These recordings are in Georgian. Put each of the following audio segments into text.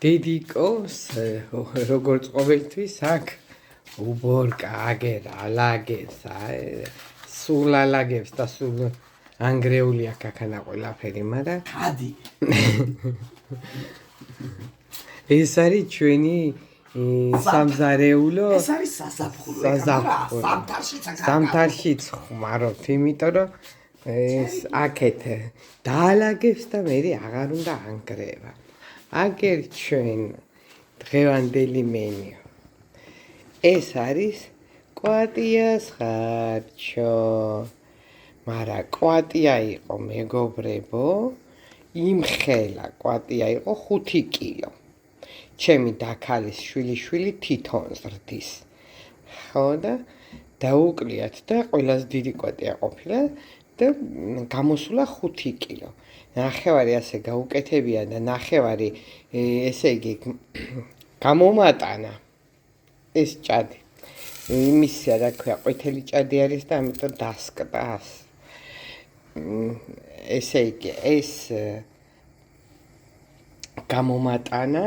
დედიკოს როგორც ყოველთვის აქ უბორკა აგერ ალაგებს სულ ალაგებს და სულ ანგრეული აქ-აქანა ყველაფერი, მაგრამ ხადი ეს არის ჩვენი სამზარეულო ეს არის საზაფხულო ზამთარშიც ხმარობთ, იმიტომ რომ ეს აქეთ დაალაგებს და მე აღარ უნდა ანგრევა. აგერ ჩვენ დღევანდელი მენიუ. ეს არის კვატიას ხარჩო. მაგრამ კვატია იყო მეგობრებო, იმხელა კვატია იყო 5 კილო. ჩემი დაქალის შვილი თვითონ ზრდის. ხო და დაუკვლიათ და ყველაზე დიდი კვატია ყოფილა და გამოსულა 5 კილო. ნახევარი ასე გაუკეთებია და ნახევარი ესე იგი გამომატანა ეს ჭადი. იმისა რა ქვია, ყვითელი ჭადი არის და ამიტომ დასკდას. ესე იგი ეს გამომატანა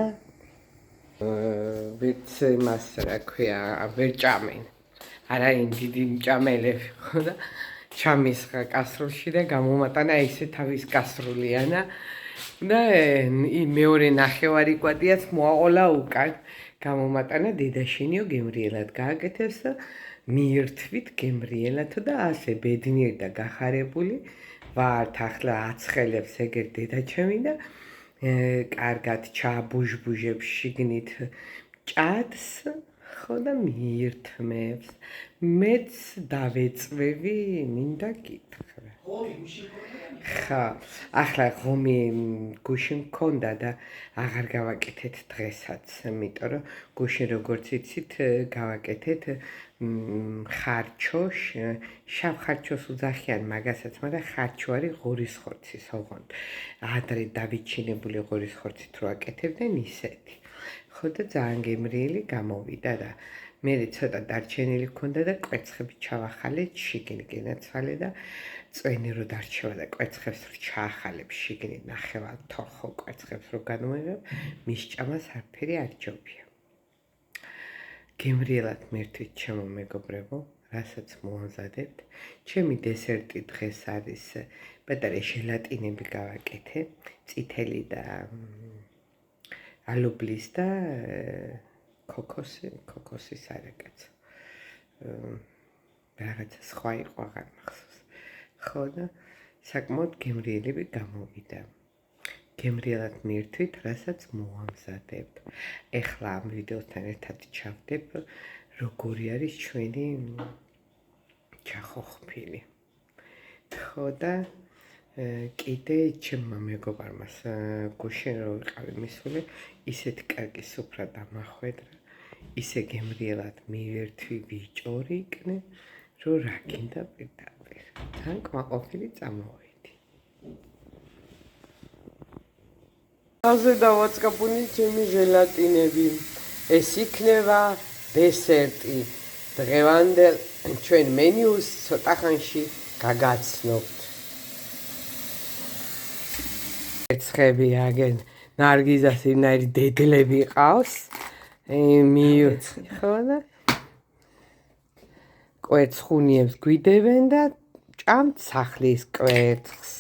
ვიც მას რა ქვია, ვერ ჭამენ. არა იმ დიდი მჭამელები ხო და ჩამისხა კასროლში და გამომატანა ესე თავის კასროლიანა და მეორე ნახევარი კვატიაც მოაყოლა უკან. გამომატანა დედაშენიო გემრიელად გააკეთებს და მიირთვით გემრიელად და ასე ბედნიერ და გახარებული ვართ. ახლა აცხელებს ეგერ დედაჩემი და კარგად ჩააბუჟბუჟებს შიგნით ჭადს ხო და მიირთმევს. მეც დავეწვევი, მინდა გითხრა. ხა, ახლა ღომი გუში მქონდა და აღარ გავაკეთეთ დღესაც, იმიტომ რომ გუში როგორც იცით, გავაკეთეთ ხარჩოშ, შავ ხარჩოს უძახიან მაგასაც, მაგრამ ხარჩო არის ღორის ხორცის ოღონდ. ადრე დავიჩინებული ღორის ხორცით რო აკეთებდნენ ისეთი. ხო და ძალიან გემრიელი გამოვიდა და მე ცოტა დარჩენილი მქონდა და კვერცხები ჩავახალე შიგნით გენაცვალე და წვენი რო დარჩევა და კვერცხებს რო ჩაახალებ შიგნით ნახევარ თოხო კვერცხებს რო განუიღებ, მის ჭამას არაფერი არ ჯობია. გემრიელად მერთვით ჩემო მეგობრებო, რასაც მოამზადებთ. ჩემი დესერტი დღეს არის პატარა ჟელატინები გავაკეთე, წითელი და ალუბლის და ქოქოსის არაკაც. რაღაცა სხვა იყო, აღარ მახსოვს. ხო და საკმაოდ გემრიელები გამოვიდა. გემრიელად მივირთვით, რასაც მოამზადებთ. ეხლა ამ ვიდეოსთან ერთად ჩავდებ, როგორი არის ჩვენი ჩახოხფილი. ხო და კიდე ჩემმა მეგობარმა გუშინ რო ვიყავი მისული, ისეთი კარგი სუფრა დამახვედრა, ისე გემრიელად მივირთვი ვიჭორიკნე, რომ რა გინდა პირდაპირ. თან კმაყოფილი წამოვედი. აზე დავაწყებული ჩემი ჟელატინები. ეს იქნება დესერტი. დღევანდელ ჩვენ მენიუს ცოტა ხანში გაგაცნობთ. კვერცხები აგენ ნარგიზას იმნაირი დედლები ყავს. ხო და კვერცხუნიებს გვიდებენ და ჭამთ სახლის კვერცხს.